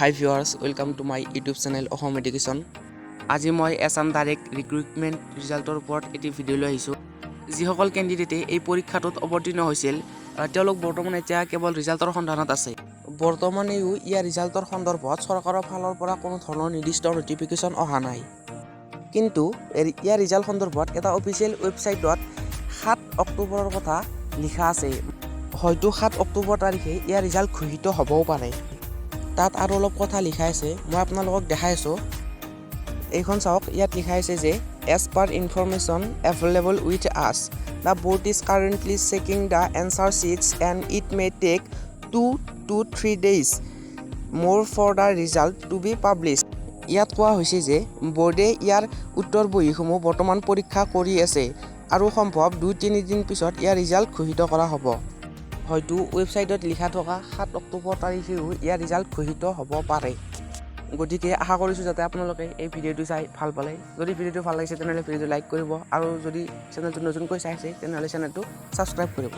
Hi viewers, welcome to my YouTube channel Axom Education. আজি মই Axom direct recruitment ৰিজাল্টৰ ওপৰত এটি ভিডিঅ' লৈ আহিছোঁ। যিসকল কেণ্ডিডেটে এই পৰীক্ষাটোত অৱতীৰ্ণ হৈছিল তেওঁলোক বৰ্তমান এতিয়া কেৱল ৰিজাল্টৰ সন্ধানত আছে। বৰ্তমানেও ইয়াৰ ৰিজাল্টৰ সন্দৰ্ভত চৰকাৰৰ ফালৰ পৰা কোনো ধৰণৰ নিৰ্দিষ্ট নটিফিকেশ্যন অহা নাই। কিন্তু ইয়াৰ ৰিজাল্ট সন্দৰ্ভত এটা অফিচিয়েল ৱেবছাইটত 7 অক্টোবৰৰ কথা লিখা আছে। হয়তো 7 অক্টোবৰ তাৰিখে ইয়াৰ ৰিজাল্ট ঘোষিত হ'বও পাৰে। তাত আৰু অলপ কথা লিখা আছে, মই আপোনালোকক দেখাই আছোঁ। এইখন চাওক, ইয়াত লিখা আছে যে as per information available with us, the board is currently checking the answer sheets and it may take 2 to 3 days more for the result to be published. ইয়াত কোৱা হৈছে যে বোৰ্ডে ইয়াৰ উত্তৰ বহীসমূহ বৰ্তমান পৰীক্ষা কৰি আছে আৰু সম্ভৱ 2-3 দিন পিছত ইয়াৰ ৰিজাল্ট ঘোষিত কৰা হ'ব। হয়তো ৱেবছাইটত লিখা থকা 7 অক্টোবৰ তাৰিখেও ইয়াৰ ৰিজাল্ট ঘোষিত হ'ব পাৰে। গতিকে আশা কৰিছোঁ যাতে আপোনালোকে এই ভিডিঅ'টো চাই ভাল পালে। যদি ভিডিঅ'টো ভাল লাগিছে তেনেহ'লে ভিডিঅ'টো লাইক কৰিব আৰু যদি চেনেলটো নতুনকৈ চাইছে তেনেহ'লে চেনেলটো ছাবস্ক্ৰাইব কৰিব।